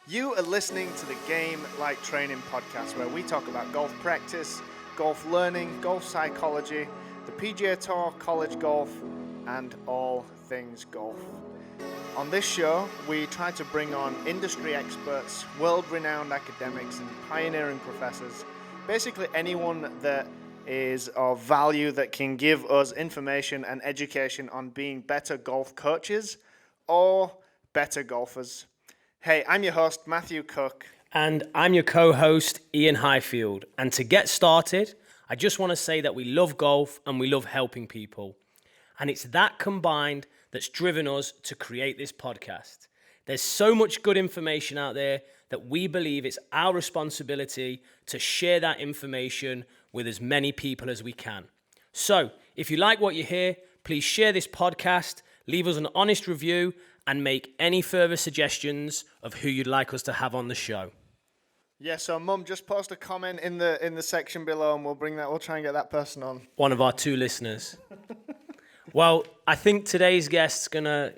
You are listening to the Game Like Training podcast, where we talk about golf practice, golf learning, golf psychology, the PGA Tour, college golf, and all things golf. On this show, we try to bring on industry experts, world-renowned academics, and pioneering professors. Basically anyone that is of value that can give us information and education on being better golf coaches or better golfers. Hey, I'm your host, Matthew Cooke. And I'm your co-host, Iain Highfield. And to get started, I just want to say that we love golf and we love helping people. And it's that combined that's driven us to create this podcast. There's so much good information out there that we believe it's our responsibility to share that information with as many people as we can. So, if you like what you hear, please share this podcast, leave us an honest review, and make any further suggestions of who you'd like us to have on the show. Yeah, so Mum, just post a comment in the section below, and we'll try and get that person on. One of our two listeners. Well, I think today's guest's gonna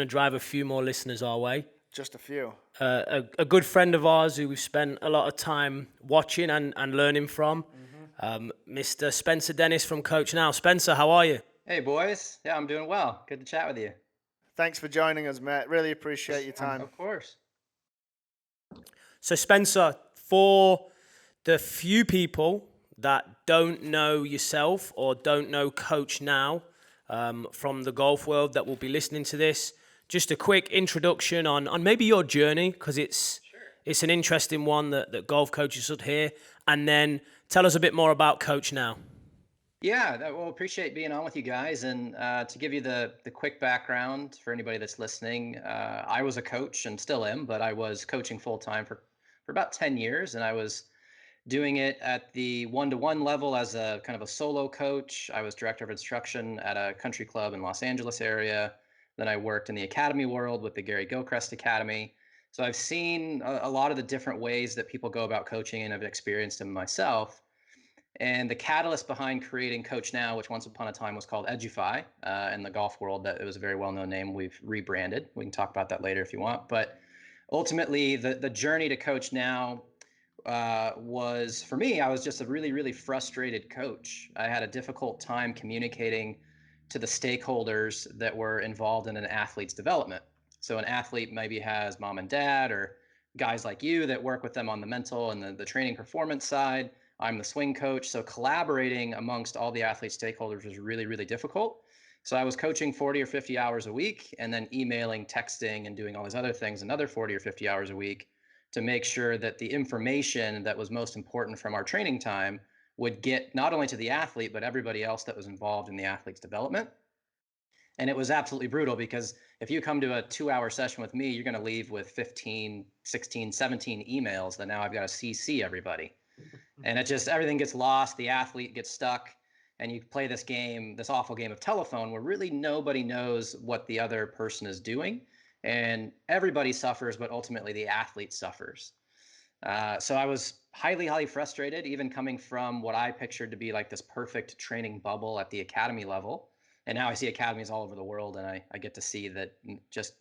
drive a few more listeners our way. Just a few. A good friend of ours who we've spent a lot of time watching and learning from, Mr. Spencer Dennis from CoachNow. Spencer, how are you? Hey, boys. Yeah, I'm doing well. Good to chat with you. Thanks for joining us, mate. Really appreciate your time. Of course. So, Spencer, for the few people that don't know yourself or don't know CoachNow from the golf world that will be listening to this, just a quick introduction on maybe your journey, because it's an interesting one that golf coaches should hear, and then tell us a bit more about CoachNow. Yeah, well, appreciate being on with you guys. And to give you the quick background for anybody that's listening, I was a coach and still am, but I was coaching full time for about 10 years. And I was doing it at the one-to-one level as a kind of a solo coach. I was director of instruction at a country club in Los Angeles area. Then I worked in the academy world with the Gary Gilchrist Academy. So I've seen a lot of the different ways that people go about coaching, and I've experienced them myself. And the catalyst behind creating CoachNow, which once upon a time was called Edufy in the golf world, that it was a very well-known name. We've rebranded. We can talk about that later if you want. But ultimately, the journey to CoachNow was, for me, I was just a really, really frustrated coach. I had a difficult time communicating to the stakeholders that were involved in an athlete's development. So an athlete maybe has mom and dad or guys like you that work with them on the mental and the training performance side. I'm the swing coach. So collaborating amongst all the athlete stakeholders was really, really difficult. So I was coaching 40 or 50 hours a week, and then emailing, texting, and doing all these other things, another 40 or 50 hours a week, to make sure that the information that was most important from our training time would get not only to the athlete, but everybody else that was involved in the athlete's development. And it was absolutely brutal, because if you come to a 2-hour session with me, you're going to leave with 15, 16, 17 emails that now I've got to CC everybody. And it just, everything gets lost. The athlete gets stuck, and you play this game, this awful game of telephone, where really nobody knows what the other person is doing, and everybody suffers, but ultimately the athlete suffers. So I was highly, highly frustrated, even coming from what I pictured to be like this perfect training bubble at the academy level. And now I see academies all over the world, and I get to see that just,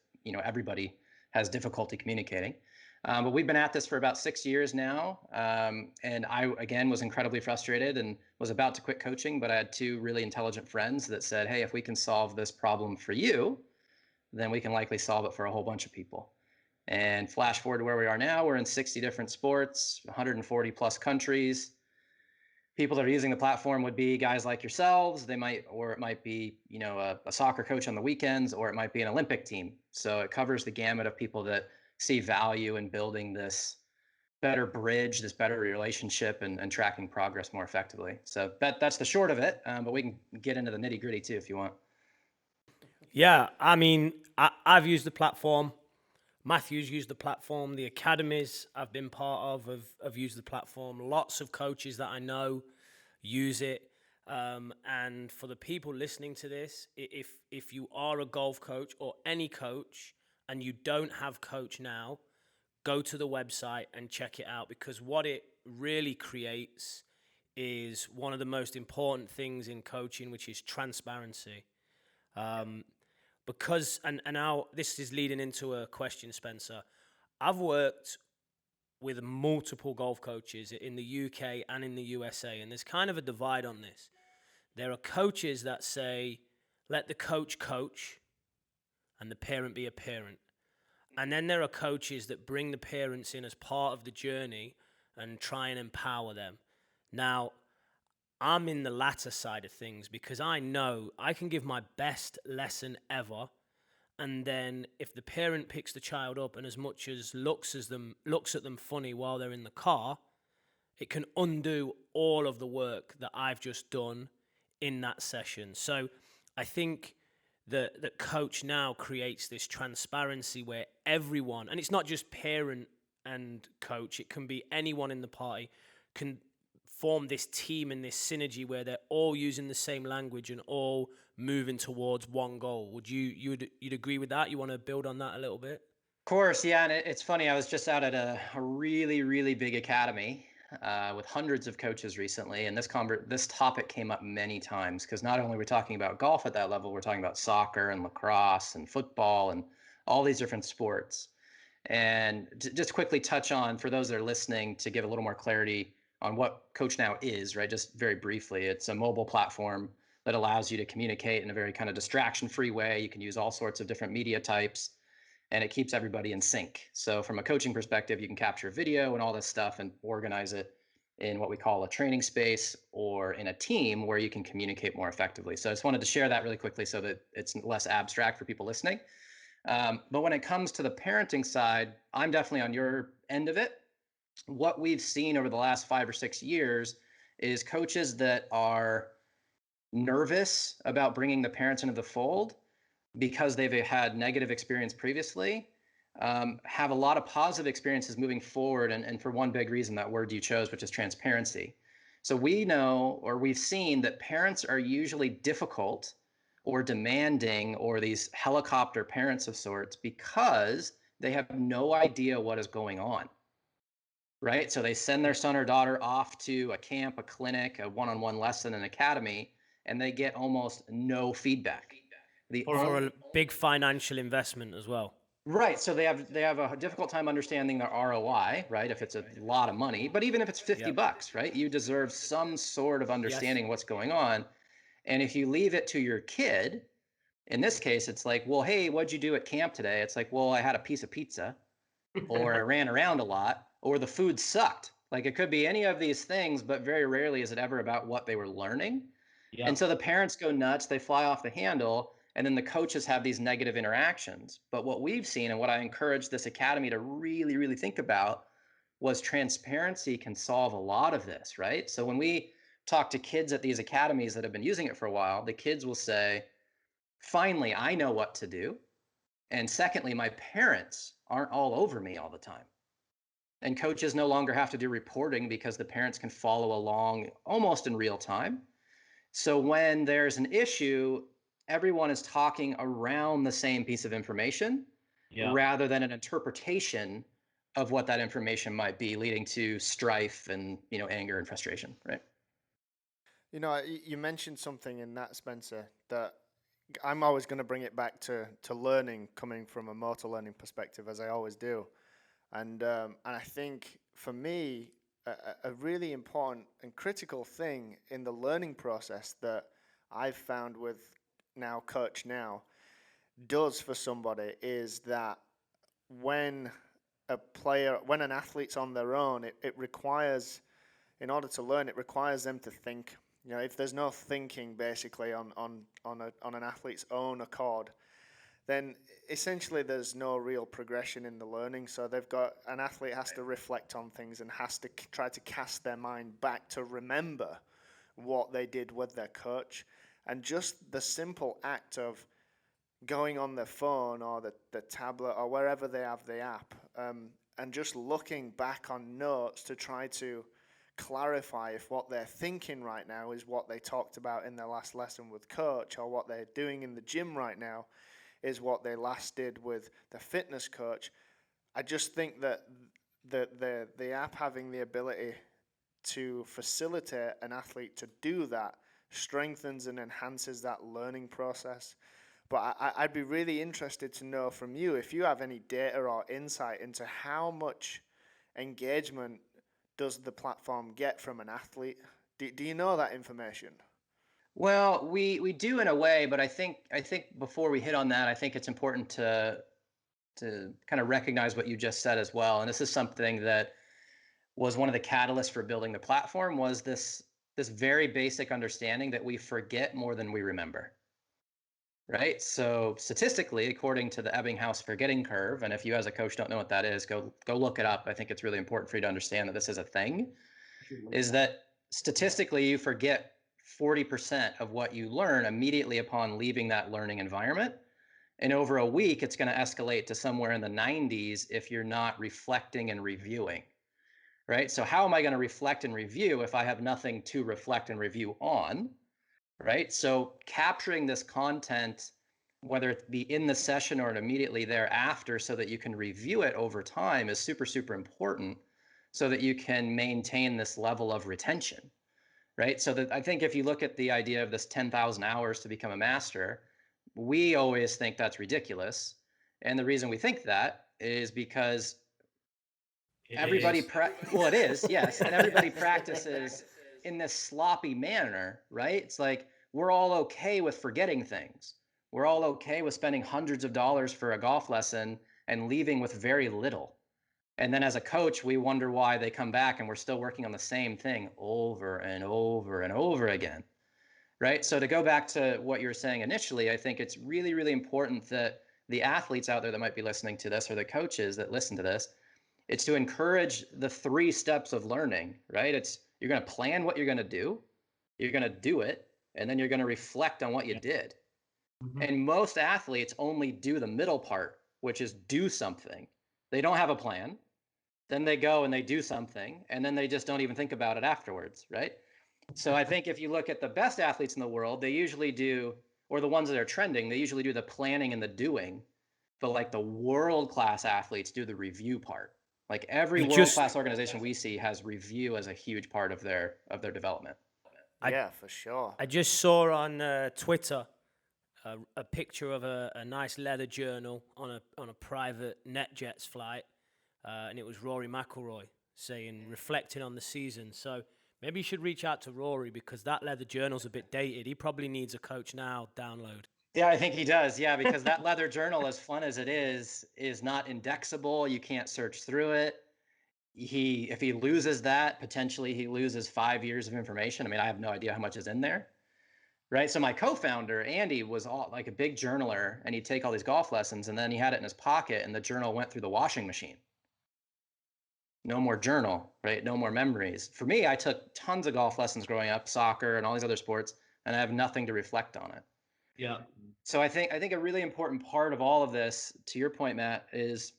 everybody has difficulty communicating. But we've been at this for about 6 years now. And I, again, was incredibly frustrated and was about to quit coaching, but I had two really intelligent friends that said, hey, if we can solve this problem for you, then we can likely solve it for a whole bunch of people. And flash forward to where we are now, we're in 60 different sports, 140 plus countries. People that are using the platform would be guys like yourselves. It might be, a soccer coach on the weekends, or it might be an Olympic team. So it covers the gamut of people that see value in building this better bridge, this better relationship, and tracking progress more effectively. So that's the short of it. But we can get into the nitty gritty too, if you want. Yeah, I mean, I've used the platform. Matthew's used the platform. The academies I've been part of have used the platform. Lots of coaches that I know use it. And for the people listening to this, if you are a golf coach or any coach and you don't have CoachNow, go to the website and check it out, because what it really creates is one of the most important things in coaching, which is transparency. Because, and now this is leading into a question, Spencer. I've worked with multiple golf coaches in the UK and in the USA, and there's kind of a divide on this. There are coaches that say, let the coach coach and the parent be a parent. And then there are coaches that bring the parents in as part of the journey and try and empower them. Now, I'm in the latter side of things because I know I can give my best lesson ever, and then if the parent picks the child up and as much as looks at them funny while they're in the car, it can undo all of the work that I've just done in that session. So I think that CoachNow creates this transparency where everyone, and it's not just parent and coach, it can be anyone in the party, can form this team and this synergy where they're all using the same language and all moving towards one goal. Would you'd agree with that? You want to build on that a little bit? Of course, yeah, and it's funny. I was just out at a really, really big academy with hundreds of coaches recently, and this topic came up many times because not only are we talking about golf at that level, we're talking about soccer and lacrosse and football and all these different sports. And just quickly touch on, for those that are listening, to give a little more clarity on what CoachNow is, right? Just very briefly, it's a mobile platform that allows you to communicate in a very kind of distraction-free way. You can use all sorts of different media types, and it keeps everybody in sync. So from a coaching perspective, you can capture video and all this stuff and organize it in what we call a training space or in a team where you can communicate more effectively. So I just wanted to share that really quickly so that it's less abstract for people listening. But when it comes to the parenting side, I'm definitely on your end of it. What we've seen over the last 5 or 6 years is coaches that are nervous about bringing the parents into the fold because they've had negative experience previously, have a lot of positive experiences moving forward. And for one big reason, that word you chose, which is transparency. So we know, or we've seen, that parents are usually difficult or demanding or these helicopter parents of sorts because they have no idea what is going on, right? So they send their son or daughter off to a camp, a clinic, a one-on-one lesson, an academy, and they get almost no feedback. For a big financial investment as well. Right. So they have a difficult time understanding their ROI, right? If it's a lot of money, but even if it's 50 bucks, right? You deserve some sort of understanding of what's going on. And if you leave it to your kid, in this case, it's like, well, hey, what'd you do at camp today? It's like, well, I had a piece of pizza, or I ran around a lot, or the food sucked. Like, it could be any of these things, but very rarely is it ever about what they were learning. And so the parents go nuts, they fly off the handle, and then the coaches have these negative interactions. But what we've seen, and what I encourage this academy to really, really think about, was transparency can solve a lot of this, right? So when we talk to kids at these academies that have been using it for a while, the kids will say, finally, I know what to do. And secondly, my parents aren't all over me all the time. And coaches no longer have to do reporting because the parents can follow along almost in real time. So when there's an issue, everyone is talking around the same piece of information rather than an interpretation of what that information might be, leading to strife and, anger and frustration, right? You mentioned something in that, Spencer, that I'm always going to bring it back to learning, coming from a motor learning perspective, as I always do. And I think for me, a really important and critical thing in the learning process that I've found with now CoachNow does for somebody is that when when an athlete's on their own, it requires, in order to learn, it requires them to think. If there's no thinking basically on an athlete's own accord, then essentially there's no real progression in the learning. So an athlete has to reflect on things and has to try to cast their mind back to remember what they did with their coach. And just the simple act of going on their phone or the tablet or wherever they have the app, and just looking back on notes to try to clarify if what they're thinking right now is what they talked about in their last lesson with coach, or what they're doing in the gym right now is what they last did with the fitness coach. I just think that the app having the ability to facilitate an athlete to do that strengthens and enhances that learning process. but I'd be really interested to know from you if you have any data or insight into how much engagement does the platform get from an athlete? Do you know that information? Well, we do in a way, but I think before we hit on that, I think it's important to kind of recognize what you just said as well. And this is something that was one of the catalysts for building the platform, was this very basic understanding that we forget more than we remember. Right? So statistically, according to the Ebbinghaus forgetting curve, and if you as a coach don't know what that is, go look it up. I think it's really important for you to understand that this is a thing, is that statistically you forget 40% of what you learn immediately upon leaving that learning environment. And over a week, it's going to escalate to somewhere in the 90s if you're not reflecting and reviewing. Right? So how am I going to reflect and review if I have nothing to reflect and review on? Right? So capturing this content, whether it be in the session or immediately thereafter, so that you can review it over time, is super, super important, so that you can maintain this level of retention. Right? So that I think if you look at the idea of this 10,000 hours to become a master, we always think that's ridiculous. And the reason we think that is because everybody well, it is, yes, and everybody practices in this sloppy manner, right? It's like we're all okay with forgetting things. We're all okay with spending hundreds of dollars for a golf lesson and leaving with very little. And then as a coach, we wonder why they come back and we're still working on the same thing over and over and over again, right? So to go back to what you were saying initially, I think it's really, really important that the athletes out there that might be listening to this, or the coaches that listen to this, it's to encourage the 3 steps of learning, right? It's you're going to plan what you're going to do, you're going to do it, and then you're going to reflect on what you did. And most athletes only do the middle part, which is do something. They don't have a plan. Then they go and they do something, and then they just don't even think about it afterwards, right? So I think if you look at the best athletes in the world, they usually do, or the ones that are trending, they usually do the planning and the doing. But like the world-class athletes do the review part. Like every world-class organization we see has review as a huge part of their development. Yeah, for sure. I just saw on Twitter a picture of a nice leather journal on a private NetJets flight, and it was Rory McIlroy saying, reflecting on the season. So maybe you should reach out to Rory, because that leather journal's a bit dated. He probably needs a CoachNow download. Yeah, I think he does. Yeah, because that leather journal, as fun as it is not indexable. You can't search through it. If he loses that, potentially he loses 5 years of information. I mean, I have no idea how much is in there. Right. So my co-founder, Andy, was like a big journaler, and he'd take all these golf lessons, and then he had it in his pocket, and the journal went through the washing machine. No more journal, right? No more memories. For me, I took tons of golf lessons growing up, soccer and all these other sports, and I have nothing to reflect on it. Yeah. So I think a really important part of all of this, to your point, Matt, is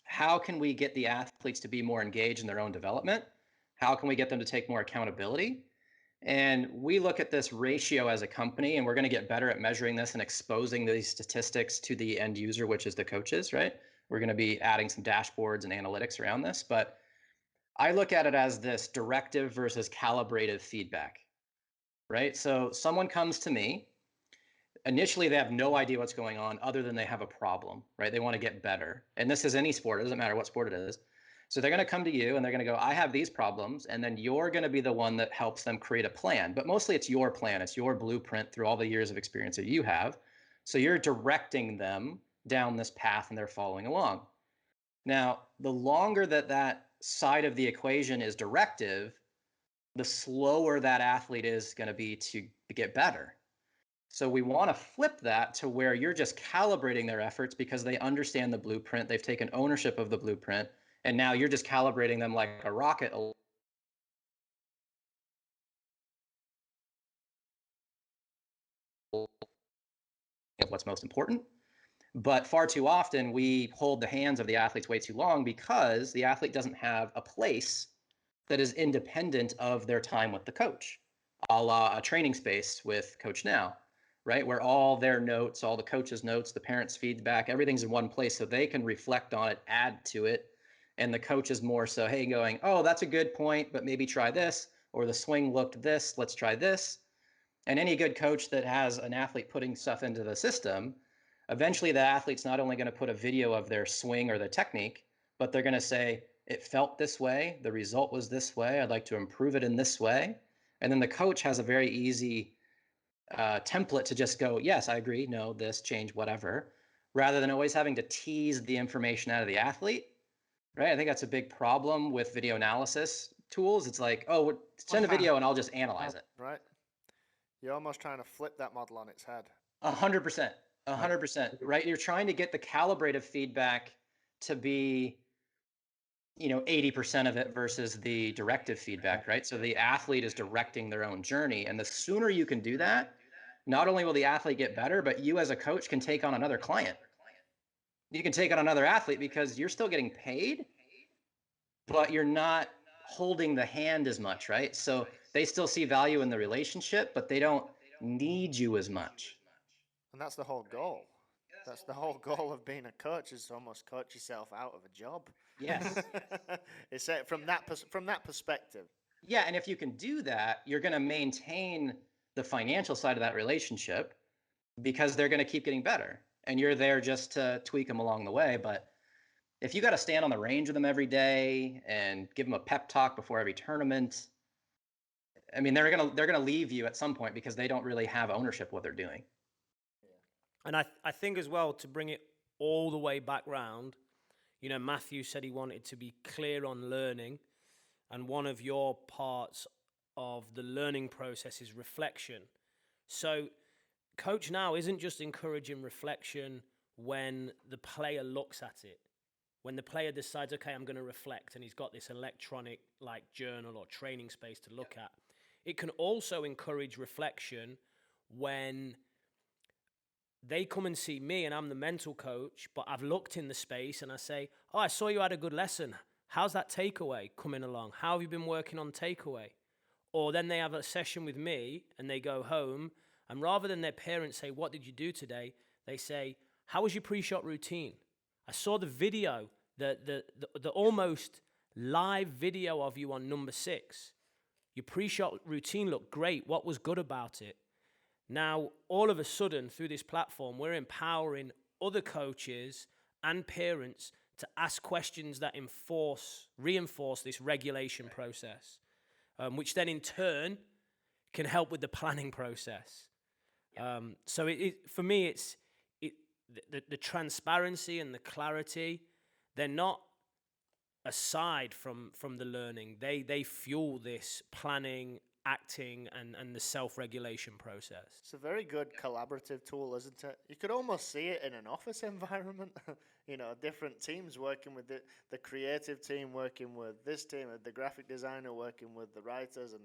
how can we get the athletes to be more engaged in their own development? How can we get them to take more accountability? And we look at this ratio as a company, and we're going to get better at measuring this and exposing these statistics to the end user, which is the coaches, right? We're going to be adding some dashboards and analytics around this. But I look at it as this directive versus calibrated feedback, right? So someone comes to me. Initially, they have no idea what's going on other than they have a problem, right? They want to get better. And this is any sport. It doesn't matter what sport it is. So they're going to come to you and they're going to go, I have these problems. And then you're going to be the one that helps them create a plan. But mostly it's your plan. It's your blueprint through all the years of experience that you have. So you're directing them down this path and they're following along. Now, the longer that side of the equation is directive, the slower that athlete is going to be to get better. So we want to flip that to where you're just calibrating their efforts because they understand the blueprint, they've taken ownership of the blueprint, and now you're just calibrating them like a rocket of what's most important. But far too often, we hold the hands of the athletes way too long because the athlete doesn't have a place that is independent of their time with the coach, a la a training space with CoachNow, right? Where all their notes, all the coach's notes, the parents' feedback, everything's in one place so they can reflect on it, add to it. And the coach is more so, hey, going, oh, that's a good point, but maybe try this, or the swing looked this, let's try this. And any good coach that has an athlete putting stuff into the system, eventually the athlete's not only going to put a video of their swing or their technique, but they're going to say, it felt this way, the result was this way, I'd like to improve it in this way. And then the coach has a very easy template to just go, yes, I agree, no, this, change, whatever, rather than always having to tease the information out of the athlete, right? I think that's a big problem with video analysis tools. It's like, oh, send a video and I'll just analyze it. Right. You're almost trying to flip that model on its head. 100%. 100%. Right. You're trying to get the calibrative feedback to be, 80% of it versus the directive feedback, right? So the athlete is directing their own journey. And the sooner you can do that, not only will the athlete get better, but you as a coach can take on another client. You can take on another athlete because you're still getting paid, but you're not holding the hand as much, right? So they still see value in the relationship, but they don't need you as much. And that's the whole goal. That's the whole goal of being a coach, is to almost coach yourself out of a job. Yes. It's from that perspective. Yeah, and if you can do that, you're going to maintain the financial side of that relationship because they're going to keep getting better. And you're there just to tweak them along the way. But if you got to stand on the range with them every day and give them a pep talk before every tournament, I mean, they're gonna leave you at some point because they don't really have ownership of what they're doing. And I think as well, to bring it all the way back round, Matthew said he wanted to be clear on learning, and one of your parts of the learning process is reflection. So CoachNow isn't just encouraging reflection when the player looks at it. When the player decides, okay, I'm going to reflect, and he's got this electronic journal or training space to look at. It can also encourage reflection when they come and see me and I'm the mental coach, but I've looked in the space and I say, oh, I saw you had a good lesson. How's that takeaway coming along? How have you been working on takeaway? Or then they have a session with me and they go home, and rather than their parents say, what did you do today? They say, how was your pre-shot routine? I saw the video, the almost live video of you on number 6. Your pre-shot routine looked great. What was good about it? Now, all of a sudden, through this platform, we're empowering other coaches and parents to ask questions that reinforce this regulation process, which then in turn can help with the planning process. So for me, it's the transparency and the clarity. They're not aside from the learning. They fuel this planning, acting, and the self-regulation process. It's a very good collaborative tool, isn't it? You could almost see it in an office environment. Different teams working with the creative team, working with this team, the graphic designer working with the writers, and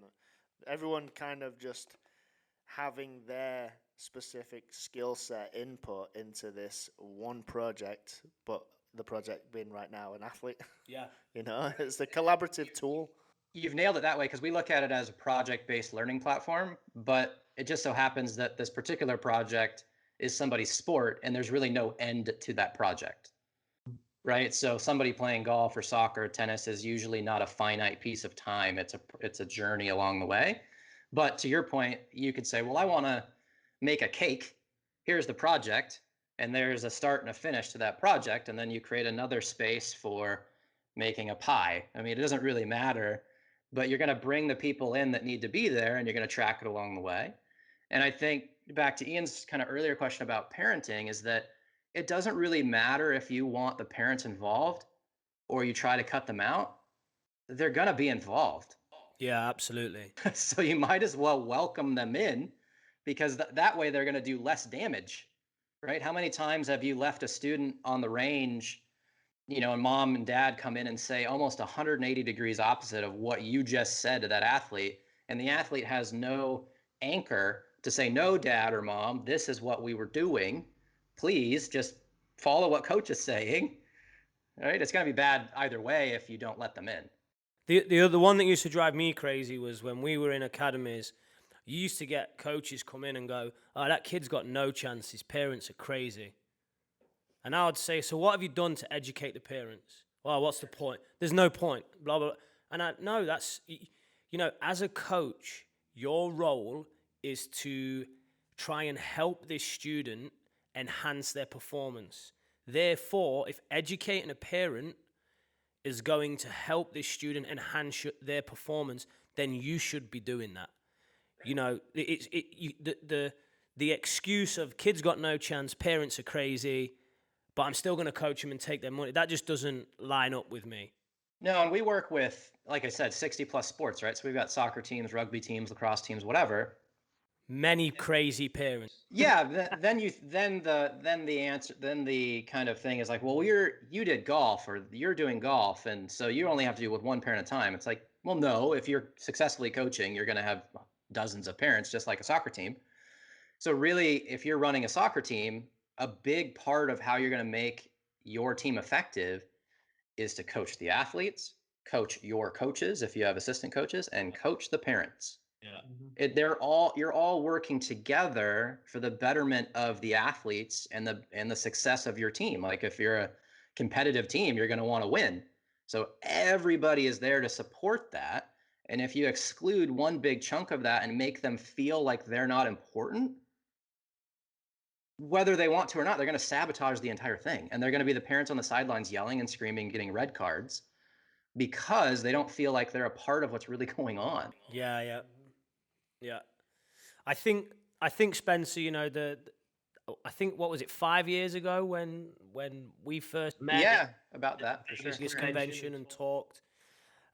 everyone kind of just having their specific skill set input into this one project, but the project being right now an athlete. Yeah. It's the collaborative tool. You've nailed it that way, because we look at it as a project-based learning platform, but it just so happens that this particular project is somebody's sport and there's really no end to that project, right? So somebody playing golf or soccer or tennis is usually not a finite piece of time. It's a journey along the way. But to your point, you could say, well, I want to make a cake. Here's the project, and there's a start and a finish to that project. And then you create another space for making a pie. I mean, it doesn't really matter, but you're going to bring the people in that need to be there, and you're going to track it along the way. And I think back to Ian's kind of earlier question about parenting is that it doesn't really matter if you want the parents involved or you try to cut them out. They're going to be involved. Yeah, absolutely. So you might as well welcome them in, because that way they're going to do less damage, right? How many times have you left a student on the range, and mom and dad come in and say almost 180 degrees opposite of what you just said to that athlete, and the athlete has no anchor to say, no, dad or mom, this is what we were doing. Please just follow what coach is saying, right? It's going to be bad either way if you don't let them in. The one that used to drive me crazy was when we were in academies, you used to get coaches come in and go, oh, that kid's got no chance, his parents are crazy. And I would say, so what have you done to educate the parents? Well, what's the point? There's no point, blah, blah, blah. And no, that's, as a coach, your role is to try and help this student enhance their performance. Therefore, if educating a parent is going to help this student enhance their performance, then you should be doing that. You know, the excuse of kids got no chance, parents are crazy, but I'm still going to coach them and take their money. That just doesn't line up with me. No, and we work with, like I said, 60 plus sports, right? So we've got soccer teams, rugby teams, lacrosse teams, whatever. Many crazy parents. Yeah, then the kind of thing is like, well, you did golf or you're doing golf, and so you only have to do with one parent at a time. It's like, well, no, if you're successfully coaching, you're going to have dozens of parents, just like a soccer team. So really, if you're running a soccer team, a big part of how you're going to make your team effective is to coach the athletes, coach your coaches if you have assistant coaches, and coach the parents. Yeah. You're all working together for the betterment of the athletes and the success of your team. Like if you're a competitive team, you're going to want to win. So everybody is there to support that. And if you exclude one big chunk of that and make them feel like they're not important, whether they want to or not, they're going to sabotage the entire thing. And they're going to be the parents on the sidelines yelling and screaming, getting red cards because they don't feel like they're a part of what's really going on. Yeah. I think Spencer, you know, I think, what was it, 5 years ago when we first met? Yeah, about that for sure. This convention and talked.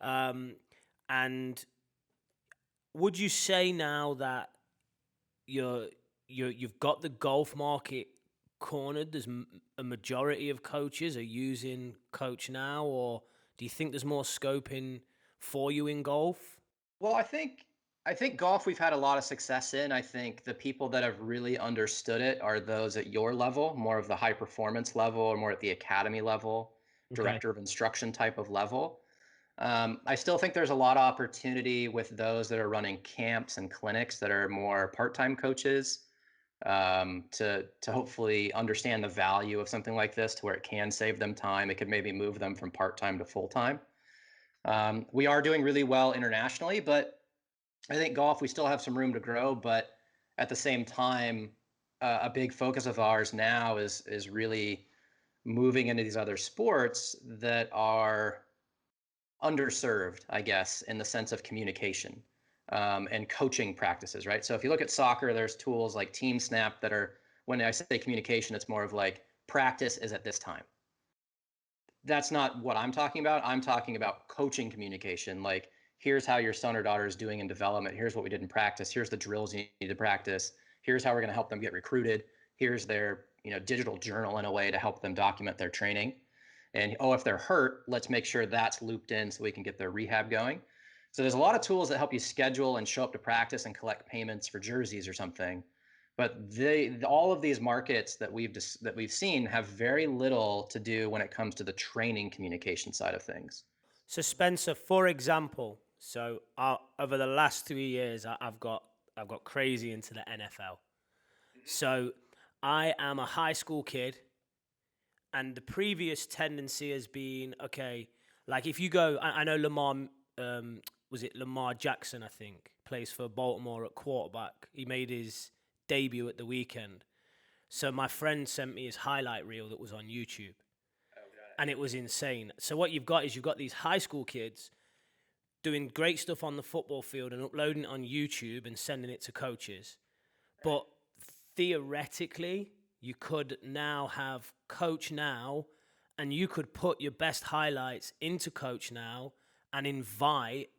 And would you say now that you've got the golf market cornered? There's a majority of coaches are using CoachNow, or do you think there's more scope for you in golf? Well, I think golf we've had a lot of success in. I think the people that have really understood it are those at your level, more of the high performance level, or more at the academy level, director of instruction type of level. I still think there's a lot of opportunity with those that are running camps and clinics that are more part-time coaches, to hopefully understand the value of something like this to where it can save them time. It could maybe move them from part-time to full-time. We are doing really well internationally, but I think golf, we still have some room to grow. But at the same time, a big focus of ours now is really moving into these other sports that are underserved, I guess, in the sense of communication, and coaching practices, right? So if you look at soccer, there's tools like Team Snap that are, when I say communication, it's more of like practice is at this time. That's not what I'm talking about. I'm talking about coaching communication. Like, here's how your son or daughter is doing in development. Here's what we did in practice. Here's the drills you need to practice. Here's how we're going to help them get recruited. Here's their, digital journal in a way to help them document their training. And if they're hurt, let's make sure that's looped in so we can get their rehab going. So there's a lot of tools that help you schedule and show up to practice and collect payments for jerseys or something. But all of these markets that we've seen have very little to do when it comes to the training communication side of things. So Spencer, for example, over the last 3 years, I've got crazy into the NFL. So I am a high school kid, and the previous tendency has been, okay, like if you go, I know Lamar, was it Lamar Jackson, I think, plays for Baltimore at quarterback. He made his debut at the weekend. So my friend sent me his highlight reel that was on YouTube. And it was insane. So what you've got these high school kids doing great stuff on the football field and uploading it on YouTube and sending it to coaches. But theoretically, you could now have CoachNow, and you could put your best highlights into CoachNow and invite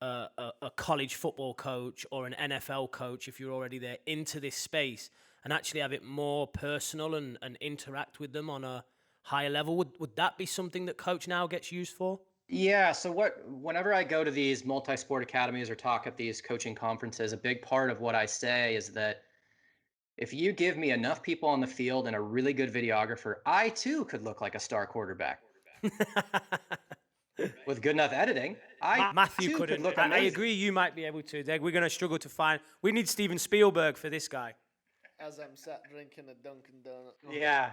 a college football coach or an NFL coach, if you're already there, into this space and actually have it more personal and interact with them on a higher level. Would that be something that CoachNow gets used for? Yeah. So whenever I go to these multi-sport academies or talk at these coaching conferences, a big part of what I say is that if you give me enough people on the field and a really good videographer, I too could look like a star quarterback. With good enough editing, Matthew too couldn't. could look I amazing. agree, you might be able to. We're going to struggle to find. We need Steven Spielberg for this guy. As I'm sat drinking a Dunkin' Donut. Yeah,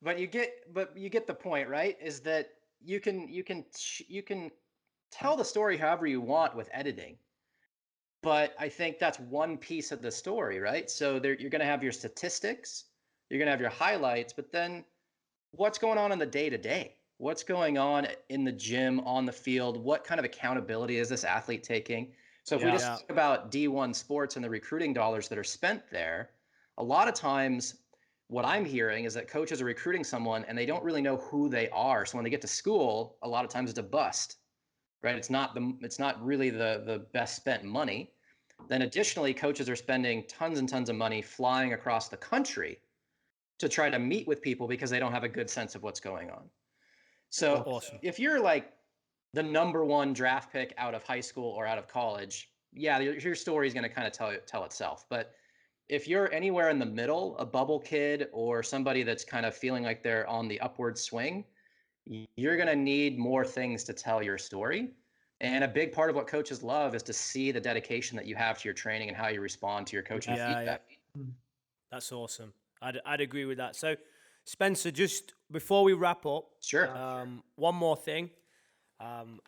but you get the point, right? Is that you can tell the story however you want with editing. But I think that's one piece of the story, right? So there, you're going to have your statistics, you're going to have your highlights, but then what's going on in the day to day? What's going on in the gym, on the field? What kind of accountability is this athlete taking? So if we just talk about D1 sports and the recruiting dollars that are spent there, a lot of times what I'm hearing is that coaches are recruiting someone and they don't really know who they are. So when they get to school, a lot of times it's a bust, right? It's not really the best spent money. Then additionally, coaches are spending tons and tons of money flying across the country to try to meet with people because they don't have a good sense of what's going on. So Awesome. if you're like the number one draft pick out of high school or out of college, yeah, your story is going to kind of tell itself. But if you're anywhere in the middle, a bubble kid or somebody that's kind of feeling like they're on the upward swing, you're going to need more things to tell your story. And a big part of what coaches love is to see the dedication that you have to your training and how you respond to your coaching feedback. That's awesome. I'd agree with that. So, Spencer, just before we wrap up, Sure. one more thing.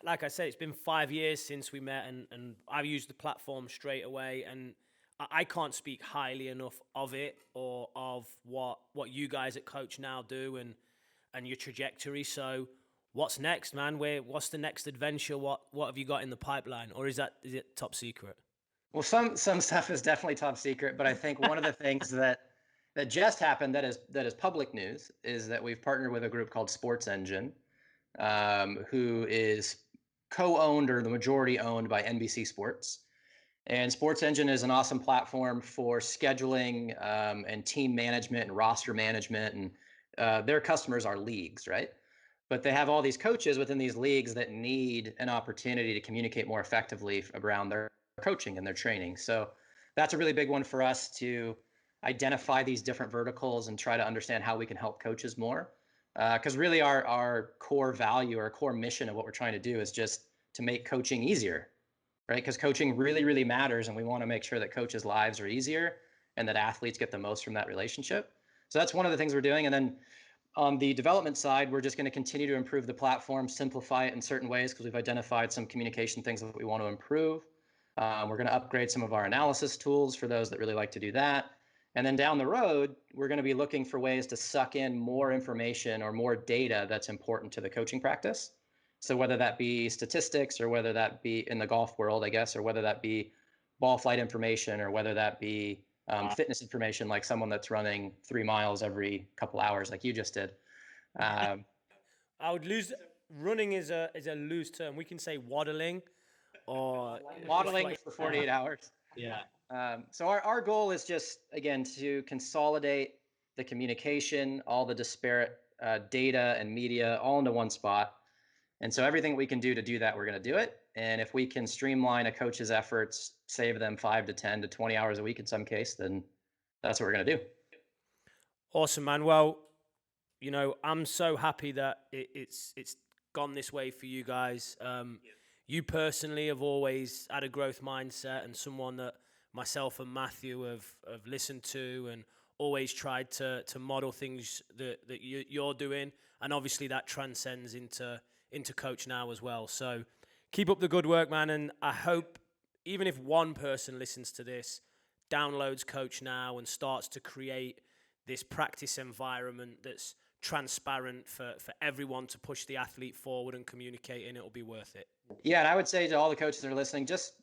Like I said, it's been 5 years since we met, and I've used the platform straight away, and I can't speak highly enough of it or of what you guys at CoachNow do and your trajectory. So, what's next, man? What's the next adventure? What have you got in the pipeline, or is it top secret? Well, some stuff is definitely top secret, but I think one of the things that just happened that is public news is that we've partnered with a group called Sports Engine, who is co-owned or the majority owned by NBC Sports. And Sports Engine is an awesome platform for scheduling and team management and roster management, and their customers are leagues, right? But they have all these coaches within these leagues that need an opportunity to communicate more effectively around their coaching and their training. So that's a really big one for us to identify these different verticals and try to understand how we can help coaches more. Because really our core value or our core mission of what we're trying to do is just to make coaching easier, right? Because coaching really, really matters, and we want to make sure that coaches' lives are easier and that athletes get the most from that relationship. So that's one of the things we're doing. And then on the development side, we're just going to continue to improve the platform, simplify it in certain ways because we've identified some communication things that we want to improve. We're going to upgrade some of our analysis tools for those that really like to do that. And then down the road, we're going to be looking for ways to suck in more information or more data that's important to the coaching practice. So whether that be statistics or whether that be in the golf world, I guess, or whether that be ball flight information or whether that be fitness information, like someone that's running 3 miles every couple hours, like you just did. I would lose. Running is a loose term. We can say waddling or Modeling for 48 hours. Yeah. So our goal is just, again, to consolidate the communication, all the disparate data and media all into one spot. And so everything we can do to do that, we're going to do it. And if we can streamline a coach's efforts, save them 5 to 10 to 20 hours a week in some case, then that's what we're going to do. Awesome, man. Well, I'm so happy that it's gone this way for you guys. You personally have always had a growth mindset and someone that myself and Matthew have listened to and always tried to model things that you're doing. And obviously that transcends into CoachNow as well. So keep up the good work, man. And I hope even if one person listens to this, downloads CoachNow and starts to create this practice environment that's transparent for everyone to push the athlete forward and communicate, and it'll be worth it. Yeah, and I would say to all the coaches that are listening, just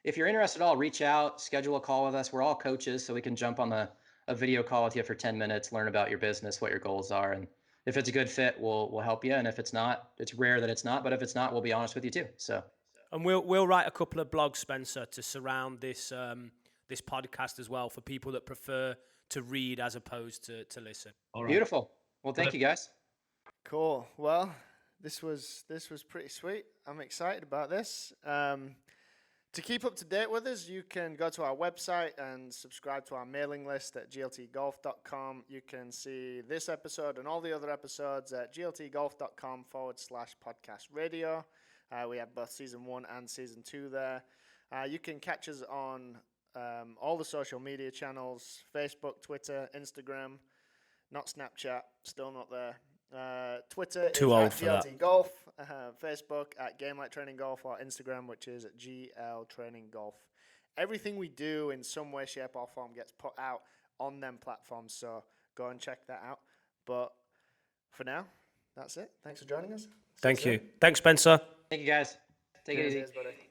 if you're interested at all, reach out, schedule a call with us. We're all coaches, so we can jump on a video call with you for 10 minutes, learn about your business, what your goals are, and if it's a good fit, we'll help you. And if it's not, it's rare that it's not, but if it's not, we'll be honest with you too. So, and we'll write a couple of blogs, Spencer, to surround this this podcast as well for people that prefer to read as opposed to listen. All right. Beautiful. Well, thank you guys. Cool. Well, this was pretty sweet. I'm excited about this. To keep up to date with us, you can go to our website and subscribe to our mailing list at gltgolf.com. You can see this episode and all the other episodes at gltgolf.com/podcast radio. We have both season 1 and season 2 there. You can catch us on all the social media channels: Facebook, Twitter, Instagram, not Snapchat, still not there. Twitter Too is old at for GLT that. Golf, Facebook at Game Like Training Golf, or Instagram, which is at GL Training Golf everything we do in some way, shape, or form gets put out on them platforms. So go and check that out. But for now, that's it. Thanks for joining us. Thank you. Thanks, Spencer. Thank you, guys. Take it easy. Cheers, buddy.